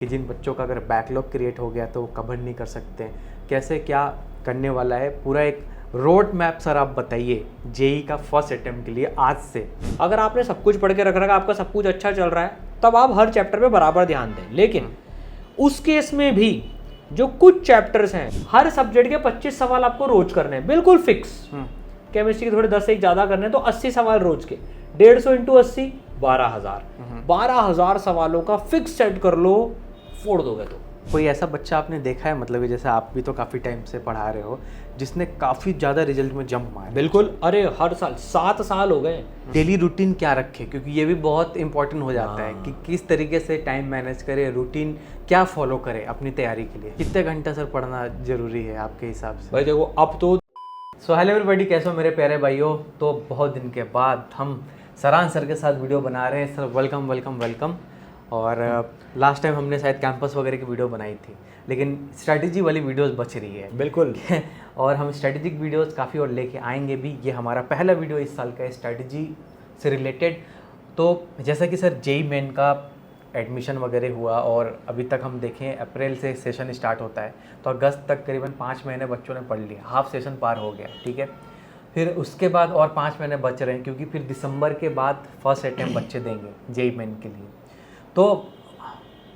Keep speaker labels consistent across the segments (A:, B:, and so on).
A: कि जिन बच्चों का अगर बैकलॉग क्रिएट हो गया तो वो कवर नहीं कर सकते हैं, कैसे क्या करने वाला है पूरा एक रोड मैप सर आप बताइए जेई का फर्स्ट अटेम्प्ट के लिए आज से।
B: अगर आपने सब कुछ पढ़ के रख रखा, आपका सब कुछ अच्छा चल रहा है, तब आप हर चैप्टर पे बराबर ध्यान दें। लेकिन उस केस में भी जो कुछ चैप्टर्स हैं, हर सब्जेक्ट के 25 सवाल आपको रोज करने हैं, बिल्कुल फिक्स। केमिस्ट्री के थोड़े 10 एक ज्यादा करने हैं, तो 80 सवाल रोज के, 150 इंटू 80 12,000। 12,000 सवालों का फिक्स सेट कर लो, फोड़ दोगे तो।
A: कोई ऐसा बच्चा आपने देखा है, मतलब जैसे आप भी तो काफ़ी टाइम से पढ़ा रहे हो, जिसने काफ़ी ज़्यादा रिजल्ट में जंप मारा?
B: बिल्कुल, अरे हर साल 7 साल हो गए।
A: डेली रूटीन क्या रखे, क्योंकि ये भी बहुत इंपॉर्टेंट हो जाता है कि किस तरीके से टाइम मैनेज करे, रूटीन क्या फॉलो करे अपनी तैयारी के लिए। कितने घंटा सर पढ़ना जरूरी है आपके हिसाब से?
B: भाई देखो, अब तो
A: सो हेलो एवरीबॉडी, कैसे हो मेरे प्यारे भाइयों। तो बहुत दिन के बाद हम सरान सर के साथ वीडियो बना रहे हैं। Sir welcome welcome welcome. और लास्ट टाइम हमने शायद कैंपस वगैरह की वीडियो बनाई थी, लेकिन स्ट्रैटेजी वाली वीडियोस बच रही है।
B: बिल्कुल
A: और हम स्ट्रैटेजिक वीडियोस काफ़ी और लेके आएंगे भी। ये हमारा पहला वीडियो इस साल का है स्ट्रैटेजी से रिलेटेड। तो जैसा कि सर जेई मेन का एडमिशन वगैरह हुआ और अभी तक हम देखें अप्रैल से सेशन स्टार्ट होता है, तो अगस्त तक करीबन 5 महीने बच्चों ने पढ़ लिया, हाफ सेशन पार हो गया, ठीक है। फिर उसके बाद और 5 महीने बच रहे हैं, क्योंकि फिर दिसंबर के बाद फर्स्ट अटेम्प्ट बच्चे देंगे जेई मेन के लिए। तो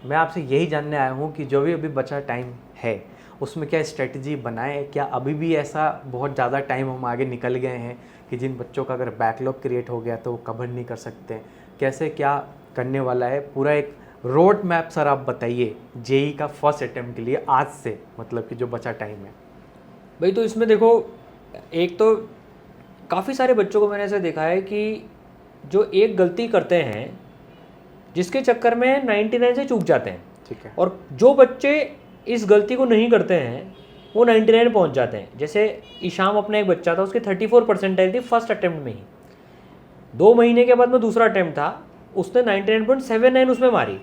A: मैं आपसे यही जानने आया हूँ कि जो भी अभी बचा टाइम है उसमें क्या स्ट्रेटजी बनाए, क्या अभी भी ऐसा बहुत ज़्यादा टाइम हम आगे निकल गए हैं कि जिन बच्चों का अगर बैकलॉग क्रिएट हो गया तो वो कवर नहीं कर सकते, कैसे क्या करने वाला है पूरा एक रोड मैप सर आप बताइए जेई का फर्स्ट अटेम्प्ट के लिए आज से, मतलब कि जो बचा टाइम है।
B: भाई, तो इसमें देखो, एक तो काफ़ी सारे बच्चों को मैंने ऐसा देखा है कि जो एक गलती करते हैं जिसके चक्कर में 99 से चूक जाते हैं,
A: ठीक है।
B: और जो बच्चे इस गलती को नहीं करते हैं वो 99 पहुंच जाते हैं। जैसे ईशाम अपना एक बच्चा था, उसकी 34 परसेंटाइल थी फर्स्ट अटेम्प्ट में ही। 2 महीने के बाद में दूसरा अटेम्प्ट था, उसने 99.79 उसमें मारी।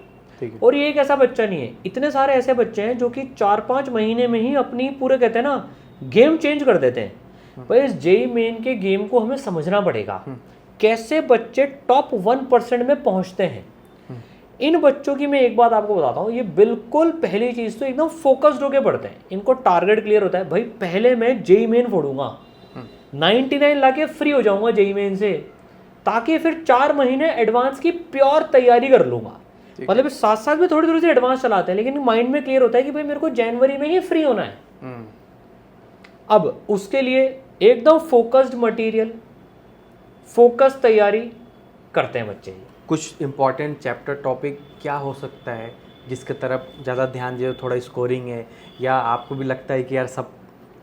B: और ये एक ऐसा बच्चा नहीं है, इतने सारे ऐसे बच्चे हैं जो कि 4-5 महीने में ही अपनी पूरे कहते हैं ना गेम चेंज कर देते हैं। भाई, इस जेई मेन के गेम को हमें समझना पड़ेगा, कैसे बच्चे टॉप 1% में पहुंचते हैं। इन बच्चों की मैं एक बात आपको बताता हूँ, ये बिल्कुल पहली चीज़ तो एकदम फोकस्ड होकर पढ़ते हैं, इनको टारगेट क्लियर होता है। भाई पहले मैं जेई मेन फोड़ूंगा, 99 लाके फ्री हो जाऊंगा जेई मेन से, ताकि फिर 4 महीने एडवांस की प्योर तैयारी कर लूंगा। मतलब साथ साथ में थोड़ी थोड़ी सी एडवांस चलाते हैं, लेकिन माइंड में क्लियर होता है कि भाई मेरे को जनवरी में ही फ्री होना है। अब उसके लिए एकदम फोकस्ड मटेरियल, फोकस तैयारी करते हैं बच्चे।
A: कुछ इंपॉर्टेंट चैप्टर टॉपिक क्या हो सकता है जिसके तरफ ज़्यादा ध्यान दे, थोड़ा स्कोरिंग है, या आपको भी लगता है कि यार सब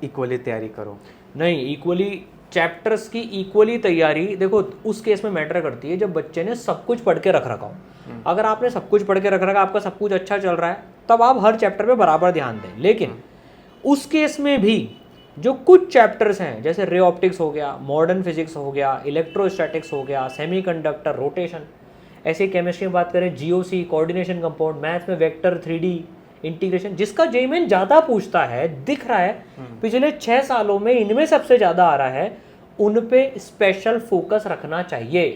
A: इक्वली तैयारी करो?
B: नहीं, इक्वली चैप्टर्स की इक्वली तैयारी देखो उस केस में मैटर करती है जब बच्चे ने सब कुछ पढ़ के रख रखा हो। अगर आपने सब कुछ पढ़ के रख रखा, आपका सब कुछ अच्छा चल रहा है, तब आप हर चैप्टर पे बराबर ध्यान दें। लेकिन उस केस में भी जो कुछ चैप्टर्स हैं, जैसे रे ऑप्टिक्स हो गया, मॉडर्न फिजिक्स हो गया, इलेक्ट्रोस्टैटिक्स हो गया, सेमीकंडक्टर, रोटेशन, ऐसे केमिस्ट्री में बात करें जीओसी, कोऑर्डिनेशन कंपाउंड, मैथ्स में वेक्टर, 3D इंटीग्रेशन, जिसका जेई मेन ज़्यादा पूछता है, दिख रहा है पिछले 6 सालों में इनमें सबसे ज़्यादा आ रहा है, उन पे स्पेशल फोकस रखना चाहिए।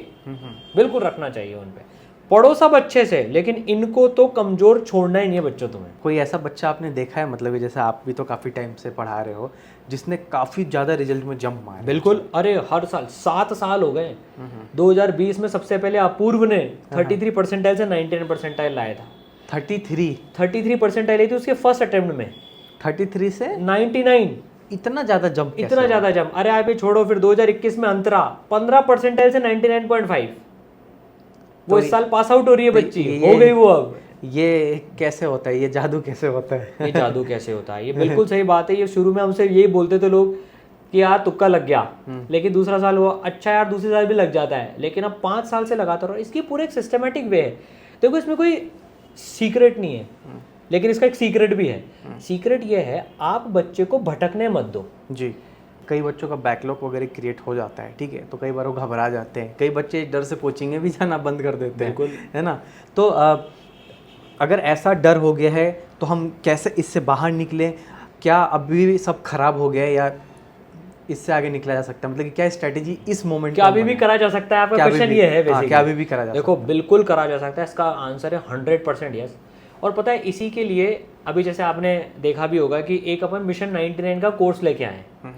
B: बिल्कुल रखना चाहिए उन पे। पढ़ो सब अच्छे से, लेकिन इनको तो कमज़ोर छोड़ना ही नहीं है बच्चों तुम्हें।
A: कोई ऐसा बच्चा आपने देखा है, मतलब जैसे आप भी तो काफ़ी टाइम से पढ़ा रहे हो, जिसने काफ़ी ज़्यादा रिजल्ट में जंप मारा?
B: बिल्कुल, अरे हर साल 7 साल हो गए। 2020 में सबसे पहले अपूर्व ने 33 परसेंटाइल से 99 परसेंटाइल लाया था। 33 परसेंटाइल आई थी उसके फर्स्ट अटेम्प्ट में।
A: 33 से
B: 99,
A: इतना ज़्यादा जंप?
B: इतना ज़्यादा जंप। अरे आप छोड़ो, फिर 2021 में अंतरा 15 परसेंटाइल से 99.5, वो इस साल पास आउट हो रही है बच्ची, हो गई वो। अब
A: ये कैसे होता है, ये जादू कैसे होता है?
B: ये जादू कैसे होता है? ये बिल्कुल सही बात है। ये शुरू में हमसे यही बोलते थे लोग कि यार तुक्का लग गया, लेकिन दूसरा साल हुआ, अच्छा यार दूसरे साल भी लग जाता है, लेकिन अब 5 साल से लगातार रहो। इसकी पूरे एक सिस्टमेटिक वे है। देखो, इसमें कोई सीक्रेट नहीं है, लेकिन इसका एक सीक्रेट भी है। सीक्रेट ये है, आप बच्चे को भटकने मत दो। जी,
A: कई बच्चों का बैकलॉग वगैरह क्रिएट हो जाता है, ठीक है, तो कई बार वो घबरा जाते हैं, कई बच्चे डर से कोचिंग में भी जाना बंद कर देते हैं, है ना। तो अगर ऐसा डर हो गया है तो हम कैसे इससे बाहर निकलें? क्या अभी सब खराब हो गया है या इससे आगे निकला जा सकता है? मतलब कि क्या स्ट्रेटेजी इस मोमेंट
B: क्या अभी भी करा जा सकता है? आपका क्वेश्चन ये है बेसिकली।
A: क्या अभी भी करा जा सकता है?
B: देखो, बिल्कुल करा जा सकता है। इसका आंसर है 100% यस। और पता है इसी के लिए अभी जैसे आपने देखा भी होगा कि एक अपन मिशन 99 का कोर्स लेके आए हैं,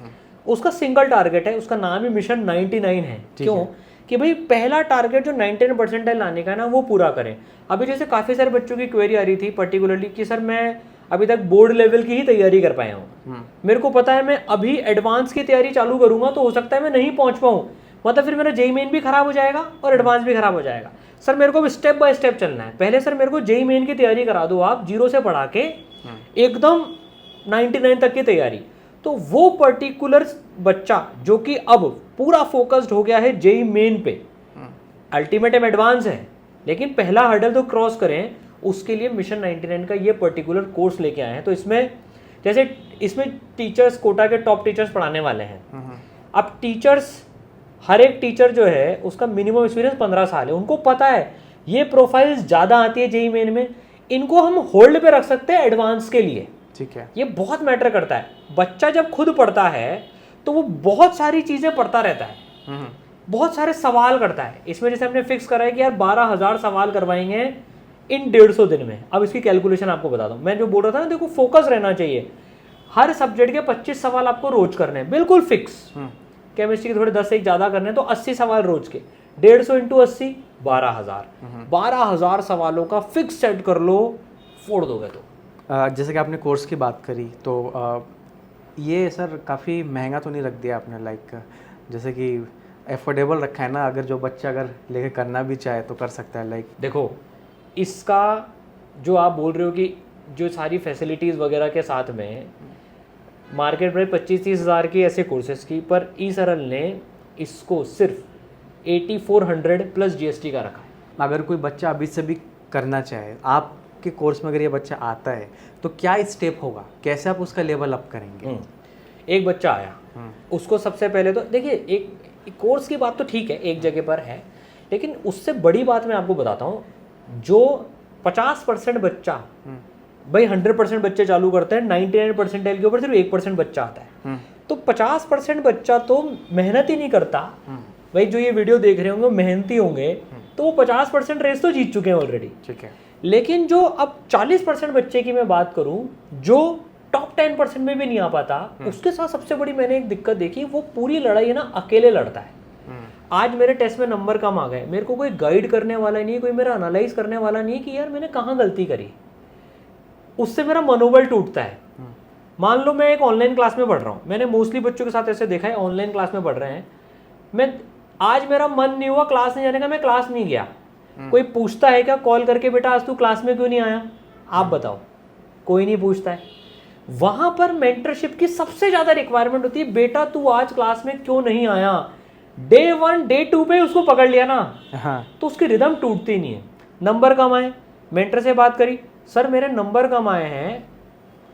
B: उसका सिंगल टारगेट है, उसका नाम ही मिशन 99 है। क्यों? कि भाई पहला टारगेट जो 99 परसेंटाइल लाने का है ना वो पूरा करें। अभी जैसे काफ़ी सारे बच्चों की क्वेरी आ रही थी पर्टिकुलरली कि सर मैं अभी तक बोर्ड लेवल की ही तैयारी कर पाया हूँ, मेरे को पता है मैं अभी एडवांस की तैयारी चालू करूंगा तो हो सकता है मैं नहीं पहुंच पाऊँ, मतलब फिर मेरा जेई मेन भी खराब हो जाएगा और एडवांस भी खराब हो जाएगा। सर मेरे को अब स्टेप बाय स्टेप चलना है, पहले सर मेरे को जेई मेन की तैयारी करा दो आप, 0 से बढ़ा के एकदम 99 तक की तैयारी। तो वो पर्टिकुलर बच्चा जो कि अब पूरा फोकस्ड हो गया है जेई मेन पे, अल्टीमेट एम एडवांस है लेकिन पहला हर्डल तो क्रॉस करें, उसके लिए मिशन 99 का ये पर्टिकुलर कोर्स लेके आए हैं। तो इसमें जैसे इसमें टीचर्स कोटा के टॉप टीचर्स पढ़ाने वाले हैं। अब टीचर्स, हर एक टीचर जो है उसका मिनिमम एक्सपीरियंस 15 साल है, उनको पता है ये प्रोफाइल्स ज़्यादा आती है जेई मेन में, इनको हम होल्ड पे रख सकते हैं एडवांस के लिए।
A: ठीक है,
B: ये बहुत मैटर करता है। बच्चा जब खुद पढ़ता है तो वो बहुत सारी चीज़ें पढ़ता रहता है, बहुत सारे सवाल करता है। इसमें जैसे हमने फिक्स करा है कि यार 12,000 सवाल करवाएंगे इन 150 दिन में। अब इसकी कैलकुलेशन आपको बता दूं, मैं जो बोल रहा था ना, देखो फोकस रहना चाहिए। हर सब्जेक्ट के 25 सवाल आपको रोज करने हैं, बिल्कुल फिक्स। केमिस्ट्री के थोड़े 10 से 1 ज़्यादा करने हैं तो 80 सवाल रोज के, 150 इंटू 80 12,000। 12,000 सवालों का फिक्स सेट कर लो, फोड़ दोगे तो।
A: जैसे कि आपने कोर्स की बात करी तो ये सर काफ़ी महंगा तो नहीं रख दिया आपने, लाइक जैसे कि एफोर्डेबल रखा है ना, अगर जो बच्चा अगर लेके करना भी चाहे तो कर सकता है। लाइक
B: देखो इसका जो आप बोल रहे हो कि जो सारी फैसिलिटीज़ वगैरह के साथ में मार्केट प्राइस 25-30 हज़ार की ऐसे कोर्सेज की, पर ई सरल ने इसको सिर्फ 8400 प्लस जीएसटी का रखा है।
A: अगर कोई बच्चा अभी से भी करना चाहे, आपके कोर्स में अगर ये बच्चा आता है तो क्या स्टेप होगा, कैसे आप उसका लेवल अप करेंगे?
B: एक बच्चा आया, उसको सबसे पहले तो देखिए एक कोर्स की बात तो ठीक है एक जगह पर है, लेकिन उससे बड़ी बात मैं आपको बताता हूँ। जो 50% बच्चा, भाई 100% बच्चे चालू करते हैं, 99 परसेंटाइल के ऊपर सिर्फ 1% बच्चा आता है। तो 50% बच्चा तो मेहनत ही नहीं करता। भाई जो ये वीडियो देख रहे होंगे वो मेहनती होंगे, तो वो 50% रेस तो जीत चुके हैं ऑलरेडी।
A: ठीक है,
B: लेकिन जो अब 40% बच्चे की मैं बात करूं जो टॉप 10% में भी नहीं आ पाता, उसके साथ सबसे बड़ी मैंने एक दिक्कत देखी, वो पूरी लड़ाई है ना अकेले लड़ता है। आज मेरे टेस्ट में नंबर कम आ गए, मेरे को कोई गाइड करने वाला नहीं, कोई मेरा एनालाइज करने वाला नहीं कि यार मैंने कहाँ गलती करी। उससे मेरा मनोबल टूटता है। मान लो मैं एक ऑनलाइन क्लास में पढ़ रहा हूँ, मैंने मोस्टली बच्चों के साथ ऐसे देखा है, ऑनलाइन क्लास में पढ़ रहे हैं, मैं आज मेरा मन नहीं हुआ क्लास नहीं जाने का, मैं क्लास नहीं गया। कोई पूछता है क्या कॉल करके, बेटा आज तू क्लास में क्यों नहीं आया, आप बताओ? कोई नहीं पूछता है। वहां पर मेंटरशिप की सबसे ज्यादा रिक्वायरमेंट होती है, बेटा तू आज क्लास में क्यों नहीं आया। डे 1 डे 2 पे उसको पकड़ लिया ना, तो उसकी रिदम टूटती नहीं है। नंबर कम आए, मेंटर से बात करी, सर मेरे नंबर कम आए हैं।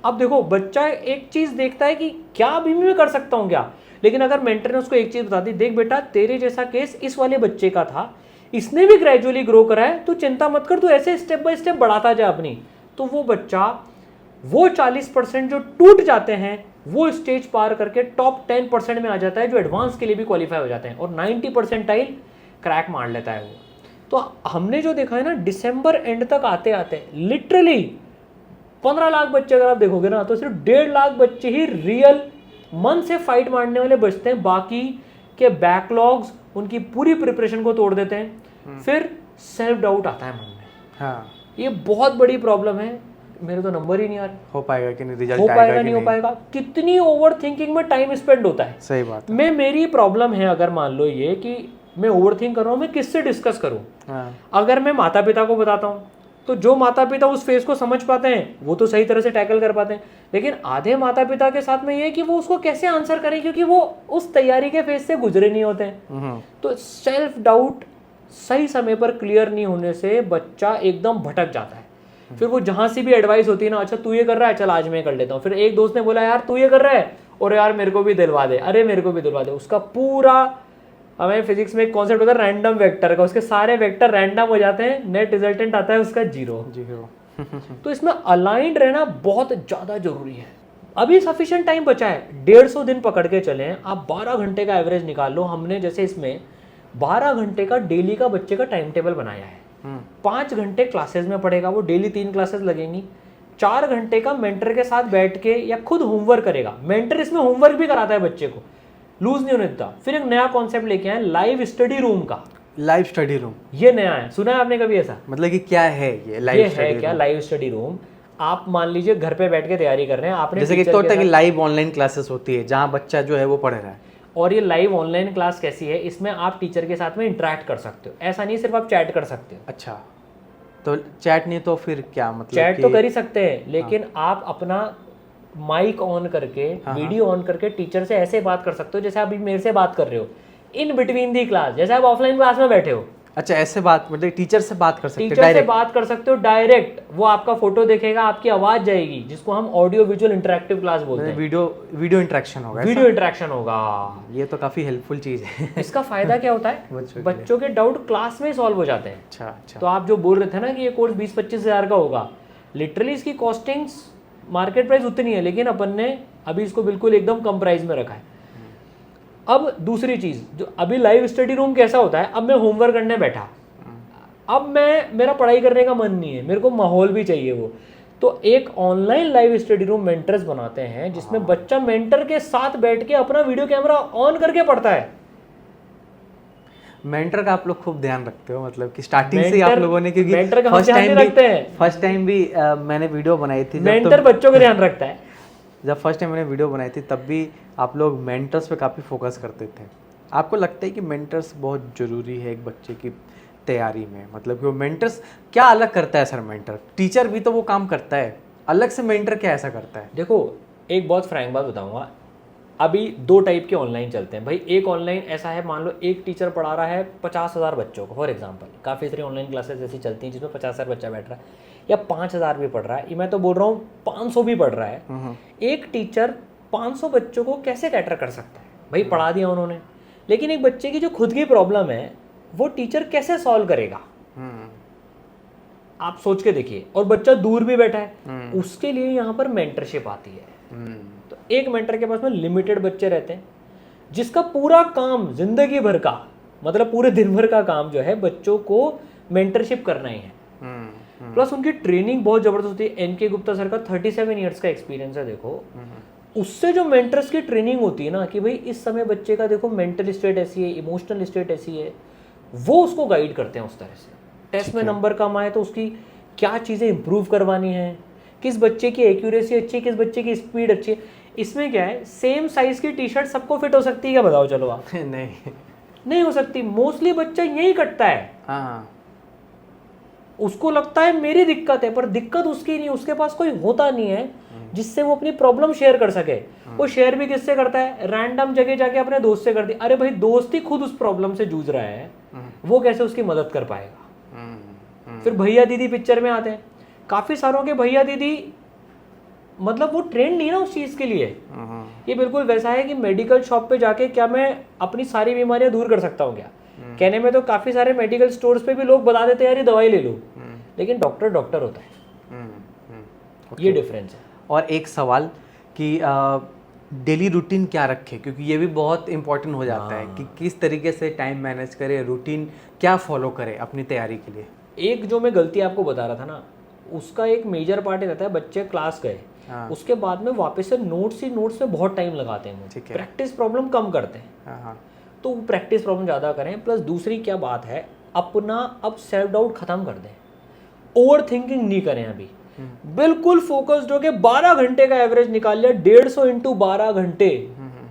B: अब देखो बच्चा एक चीज देखता है कि क्या अभी मैं कर सकता हूं क्या, लेकिन अगर मेंटर ने उसको एक चीज बता दी, देख बेटा तेरे जैसा केस इस वाले बच्चे का था, इसने भी ग्रेजुअली ग्रो करा है, तू चिंता मत कर, तू ऐसे स्टेप बाय स्टेप बढ़ाता जा अपनी। तो वो बच्चा वो 40% जो टूट जाते हैं वो स्टेज पार करके टॉप 10% में आ जाता है, जो एडवांस के लिए भी क्वालिफाई हो जाते हैं, और 90% क्रैक मार लेता है वो। तो हमने जो देखा है ना, दिसंबर एंड तक आते आते लिटरली 15 लाख बच्चे अगर आप देखोगे ना, तो सिर्फ 1.5 लाख बच्चे ही रियल मन से फाइट मारने वाले बचते हैं, बाकी के बैकलॉग्स उनकी पूरी प्रिपरेशन को तोड़ देते हैं। फिर सेल्फ डाउट आता है मन में।
A: हाँ,
B: ये बहुत बड़ी प्रॉब्लम है, मेरे तो नंबर ही नहीं आ रहे,
A: हो पाएगा कि नहीं, रिजल्ट
B: हो
A: आएगा
B: पाएगा
A: कि
B: नहीं हो पाएगा। कितनी ओवर थिंकिंग में टाइम स्पेंड होता है।
A: सही बात है।
B: मैं मेरी प्रॉब्लम है, अगर मान लो ये कि मैं ओवर थिंक कर रहा हूँ, मैं किससे डिस्कस करूँ। अगर मैं माता पिता को बताता हूँ तो जो माता पिता उस फेज को समझ पाते हैं वो तो सही तरह से टैकल कर पाते हैं, लेकिन आधे माता पिता के साथ में ये है कि वो उसको कैसे आंसर करें, क्योंकि वो उस तैयारी के फेज से गुजरे नहीं होते हैं। तो सेल्फ डाउट सही समय पर क्लियर नहीं होने से बच्चा एकदम भटक जाता है। फिर वो जहां से भी एडवाइस होती है ना, अच्छा तू ये कर रहा है, चल आज मैं कर लेता हूँ। फिर एक दोस्त ने बोला यार तू ये कर रहा है, और यार मेरे को भी दिलवा दे, अरे मेरे को भी दिलवा दे। उसका पूरा, हमें फिजिक्स में एक कॉन्सेप्ट होता है रैंडम वेक्टर का, उसके सारे वेक्टर रैंडम हो जाते हैं, नेट रिजल्टेंट आता है उसका 0। तो इसमें अलाइंड रहना बहुत ज़्यादा जरूरी है। अभी सफिशिएंट टाइम बचा है, 150 दिन पकड़ के चलें आप, 12 घंटे का एवरेज निकाल लो। हमने जैसे इसमें 12 घंटे का डेली का बच्चे का टाइम टेबल बनाया है। 5 घंटे क्लासेस में पढ़ेगा, वो डेली 3 क्लासेस लगेंगी, 4 घंटे का मेंटर के साथ बैठ के या खुद होमवर्क करेगा। मेंटर इसमें होमवर्क भी कराता है बच्चे को, लूज नहीं होने देता। फिर एक नया कॉन्सेप्ट लेके आए लाइव स्टडी रूम का।
A: लाइव स्टडी रूम,
B: ये नया है, सुना है आपने कभी ऐसा?
A: मतलब कि क्या है ये लाइव
B: ये
A: स्टडी
B: है
A: रूम?
B: क्या लाइव स्टडी रूम? आप मान लीजिए घर पे बैठ के तैयारी कर रहे हैं, आपने
A: जैसे कि
B: टीचर
A: तो
B: के
A: होता है कि
B: साथ-
A: लाइव ऑनलाइन क्लासेस होती है जहाँ बच्चा जो है वो पढ़ रहा है।
B: और ये लाइव ऑनलाइन क्लास कैसी है, इसमें आप टीचर के साथ में इंटरेक्ट कर सकते हो। ऐसा नहीं सिर्फ आप चैट कर सकते हो।
A: अच्छा, तो चैट नहीं तो फिर क्या मतलब?
B: चैट तो कर ही सकते हैं, लेकिन आप अपना माइक ऑन करके, वीडियो ऑन करके टीचर से ऐसे बात कर सकते हो जैसे आप अभी मेरे से बात कर रहे हो, इन बिटवीन दी क्लास, जैसे आप ऑफलाइन क्लास में बैठे हो।
A: अच्छा, ऐसे बात मतलब टीचर से बात कर सकते हैं
B: टीचर से
A: डायरेक्ट?
B: बात कर सकते हो डायरेक्ट। वो आपका फोटो देखेगा, आपकी आवाज जाएगी, जिसको हम ऑडियो विजुअल इंटरेक्टिव क्लास बोलते हैं।
A: वीडियो इंटरेक्शन होगा,
B: वीडियो इंटरेक्शन होगा।
A: ये तो काफी हेल्पफुल चीज है।
B: इसका फायदा क्या होता है? बच्चों के डाउट क्लास में सॉल्व हो जाते हैं।
A: अच्छा अच्छा।
B: तो आप जो बोल रहे थे ना कि ये कोर्स 20-25 हज़ार का होगा, लिटरली इसकी कॉस्टिंग्स मार्केट प्राइस उतनी है, लेकिन अपन ने अभी इसको बिल्कुल एकदम कम प्राइस में रखा है। अब दूसरी चीज, जो अभी लाइव स्टडी रूम कैसा होता है, अब मैं होमवर्क करने बैठा, अब मेरा पढ़ाई करने का मन नहीं है, मेरे को माहौल भी चाहिए वो, तो एक online live study room mentors बनाते हैं जिसमें बच्चा मेंटर के साथ बैठ के अपना वीडियो कैमरा ऑन करके पढ़ता है।
A: मेंटर का आप लोग खूब ध्यान रखते हो, मतलब कि स्टार्टिंग से आप लोगों ने, क्योंकि
B: मेंटर का हम ध्यान नहीं रखते हैं।
A: फर्स्ट टाइम भी मैंने वीडियो बनाई थी,
B: मेंटर बच्चों का ध्यान रखता है।
A: जब फर्स्ट टाइम मैंने वीडियो बनाई थी तब भी आप लोग मेंटर्स पे काफ़ी फोकस करते थे। आपको लगता है कि मेंटर्स बहुत ज़रूरी है एक बच्चे की तैयारी में? मतलब कि वो मेंटर्स क्या अलग करता है सर? मेंटर टीचर भी तो वो काम करता है, अलग से मेंटर क्या ऐसा करता है?
B: देखो, एक बहुत फ्रैंक बात बताऊंगा, अभी 2 टाइप के ऑनलाइन चलते हैं भाई। एक ऑनलाइन ऐसा है, मान लो एक टीचर पढ़ा रहा है 50,000 बच्चों को, फॉर एग्जांपल। काफ़ी सारी ऑनलाइन क्लासेस ऐसी चलती हैं जिसमें 50,000 बच्चा बैठ रहा है, या 5,000 भी पढ़ रहा है, मैं तो बोल रहा हूँ 500 भी पढ़ रहा है। एक टीचर 500 बच्चों को कैसे कैटर कर सकता है? भाई पढ़ा दिया उन्होंने, लेकिन एक बच्चे की जो खुद की प्रॉब्लम है वो टीचर कैसे सॉल्व करेगा? आप सोच के देखिए। और बच्चा दूर भी बैठा है, उसके लिए यहाँ पर मेंटरशिप आती है। तो एक मेंटर के पास में लिमिटेड बच्चे रहते हैं, जिसका पूरा काम जिंदगी भर का, मतलब पूरे दिन भर का काम जो है बच्चों को मेंटरशिप करना ही है। प्लस उनकी ट्रेनिंग बहुत जबरदस्त होती है। एनके गुप्ता सर का 37 ईयर्स का एक्सपीरियंस है। देखो, उससे जो मेंटर्स की ट्रेनिंग होती है ना, कि भाई इस समय बच्चे का देखो मेंटल स्टेट ऐसी है, इमोशनल स्टेट ऐसी है, वो उसको गाइड करते हैं उस तरह से। टेस्ट में नंबर कम आए तो उसकी क्या चीज़ें इंप्रूव करवानी है, किस बच्चे की एक्यूरेसी अच्छी है, किस बच्चे की स्पीड अच्छी है। इसमें क्या है, सेम साइज की टी शर्ट सबको फिट हो सकती है क्या? बताओ चलो आप। नहीं हो सकती। मोस्टली बच्चा यही कटता है।
A: हाँ,
B: उसको लगता है मेरी दिक्कत है, पर दिक्कत उसकी नहीं, उसके पास कोई होता नहीं है जिससे वो अपनी प्रॉब्लम शेयर कर सके। वो शेयर भी किससे करता है? रैंडम जगह जाके अपने दोस्त से करती। अरे भाई, दोस्त ही खुद उस प्रॉब्लम से जूझ रहा है, वो कैसे उसकी मदद कर पाएगा? फिर भैया दीदी पिक्चर में आते हैं। काफी सारों के भैया दीदी, मतलब वो ट्रेंड नहीं है ना उस चीज के लिए। ये बिल्कुल वैसा है कि मेडिकल शॉप पे जाके क्या मैं अपनी सारी बीमारियां दूर कर सकता हूँ क्या? कहने में तो काफी सारे मेडिकल स्टोर्स पे भी लोग बता देते हैं यार ये दवाई ले लो, लेकिन डॉक्टर होता है। ये डिफरेंस है।
A: और एक सवाल कि डेली रूटीन क्या रखे, क्योंकि ये भी बहुत इंपॉर्टेंट हो जाता है कि किस तरीके से टाइम मैनेज करे, रूटीन क्या फॉलो करे अपनी तैयारी के लिए।
B: एक जो मैं गलती आपको बता रहा था ना, उसका एक मेजर पार्ट रहता है, बच्चे क्लास गए, उसके बाद में वापस से नोट्स में बहुत टाइम लगाते हैं, प्रैक्टिस प्रॉब्लम कम करते हैं। तो प्रैक्टिस प्रॉब्लम ज़्यादा करें। प्लस दूसरी क्या बात है, अपना अब सेल्फ डाउट खत्म कर दें, ओवर थिंकिंग नहीं करें। अभी बिल्कुल फोकस्ड होके 12 घंटे का एवरेज निकाल लिया, 150 इंटू 12 घंटे।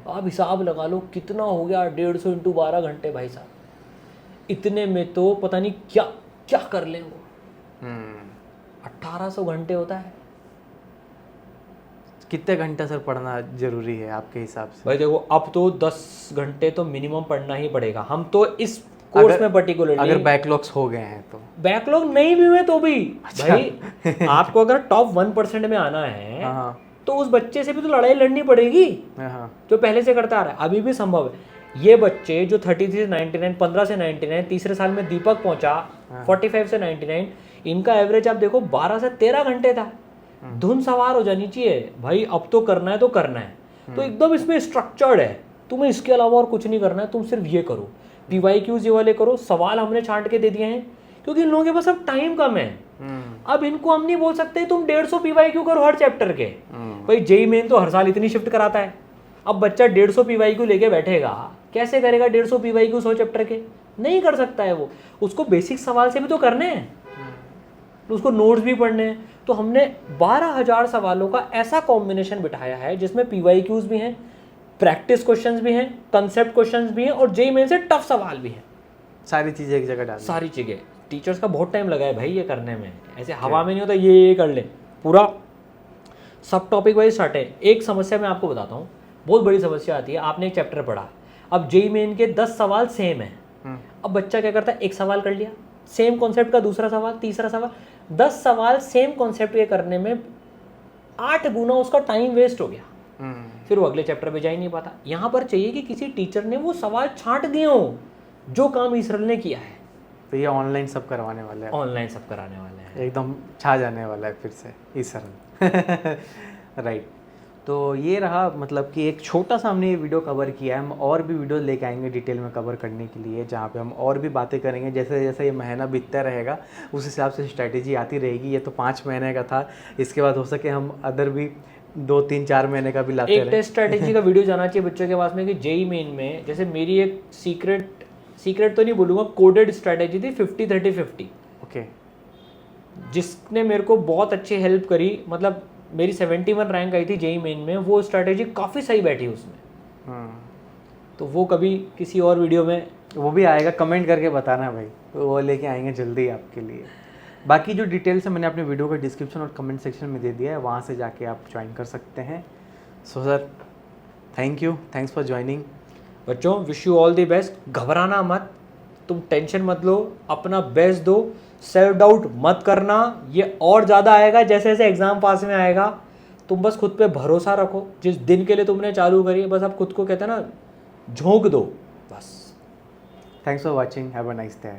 B: आप हिसाब लगा लो कितना हो गया 150 इंटू 12 घंटे। भाई साहब, इतने में तो पता नहीं क्या क्या कर लें वो। 1800 घंटे होता है।
A: कितने घंटे सर पढ़ना जरूरी है आपके हिसाब से?
B: भाई देखो, अब तो 10 घंटे तो मिनिमम पढ़ना ही पड़ेगा। हम तो इस कोर्स में पर्टिकुलरली,
A: अगर बैकलॉग्स हो गए हैं तो,
B: बैकलॉग नहीं भी हुए तो भी भाई आपको अगर टॉप 1% में आना है तो उस बच्चे से भी तो लड़ाई लड़नी पड़ेगी जो पहले से करता आ रहा है। अभी भी संभव है। ये बच्चे जो 33 से 99, 15 से 99, तीसरे साल में दीपक पहुंचा 45 से 99, इनका एवरेज आप देखो 12 से 13 घंटे था। धुन सवार हो जानी चाहिए भाई, अब तो करना है तो करना है। तो एकदम इसमें स्ट्रक्चर्ड है, तुम्हें इसके अलावा और कुछ नहीं करना है, तुम सिर्फ ये करो। PYQs ये वाले करो, सवाल हमने छांट के दे दिए हैं। क्योंकि इन लोगों के पास अब टाइम कम है। अब इनको हम नहीं बोल सकते तुम 150 PYQ करो हर चैप्टर के। भाई जेई मेन तो हर साल इतनी शिफ्ट कराता है, अब बच्चा 150 PYQ लेके बैठेगा, कैसे करेगा 150 PYQ 100 चैप्टर के? नहीं कर सकता है वो। उसको बेसिक सवाल से भी तो करने हैं, उसको नोट्स भी पढ़ने हैं। तो हमने 12,000 सवालों का ऐसा कॉम्बिनेशन बिठाया है जिसमें PYQs भी हैं, प्रैक्टिस क्वेश्चंस भी हैं, कंसेप्ट क्वेश्चंस भी हैं और जेई मेन से टफ सवाल भी हैं।
A: सारी चीज़ें एक जगह डाल,
B: सारी चीज़ें। टीचर्स का बहुत टाइम लगा है भाई ये करने में, ऐसे हवा में नहीं होता ये कर ले, पूरा सब टॉपिक वाइज स्टार्ट है। एक समस्या मैं आपको बताता हूँ, बहुत बड़ी समस्या आती है। आपने एक चैप्टर पढ़ा, अब जेई मेन के 10 सवाल सेम है। अब बच्चा क्या करता है, एक सवाल कर लिया, सेम कॉन्सेप्ट का दूसरा सवाल, तीसरा सवाल, 10 सवाल सेम कॉन्सेप्ट के करने में 8 गुना उसका टाइम वेस्ट हो गया। फिर वो अगले चैप्टर पे जा ही नहीं पाता। यहाँ पर चाहिए कि किसी टीचर ने वो सवाल छांट दिए हो जो काम इसरल ने किया है।
A: तो ये ऑनलाइन सब करवाने वाले हैं,
B: ऑनलाइन सब कराने वाले हैं,
A: एकदम छा जाने वाला है फिर से इस सरल। राइट, तो ये रहा, मतलब कि एक छोटा सा हमने ये वीडियो कवर किया है। हम और भी वीडियो लेके आएंगे डिटेल में कवर करने के लिए, जहाँ पे हम और भी बातें करेंगे। जैसे जैसे ये महीना बीतता रहेगा उस हिसाब से स्ट्रैटेजी आती रहेगी। ये तो 5 महीने का था, इसके बाद हो सके हम अदर भी 2, 3, 4 महीने का भी लाते
B: एक
A: रहें।
B: टेस्ट स्ट्रैटेजी का वीडियो जाना चाहिए बच्चों के पास में कि जेई मेन में, जैसे मेरी एक सीक्रेट तो नहीं बोलूँगा, कोडेड स्ट्रैटेजी थी 50-30-50।
A: ओके,
B: जिसने मेरे को बहुत अच्छी हेल्प करी, मतलब मेरी 71 रैंक आई थी जेई मेन में, वो स्ट्रैटेजी काफ़ी सही बैठी उसमें। तो वो कभी किसी और वीडियो में
A: वो भी आएगा, कमेंट करके बताना भाई, वो लेके आएंगे जल्दी आपके लिए। बाकी जो डिटेल्स है मैंने अपने वीडियो का डिस्क्रिप्शन और कमेंट सेक्शन में दे दिया है, वहाँ से जाके आप ज्वाइन कर सकते हैं। So sir, thank you, thanks for joining.
B: बच्चों wish you all the best. घबराना मत, तुम टेंशन मत लो, अपना बेस्ट दो, सेल्फ डाउट मत करना, ये और ज़्यादा आएगा जैसे जैसे एग्ज़ाम पास में आएगा। तुम बस खुद पे भरोसा रखो, जिस दिन के लिए तुमने चालू करी है बस आप खुद को कहते हैं ना, झोंक दो बस।
A: Thanks for watching, have a nice day.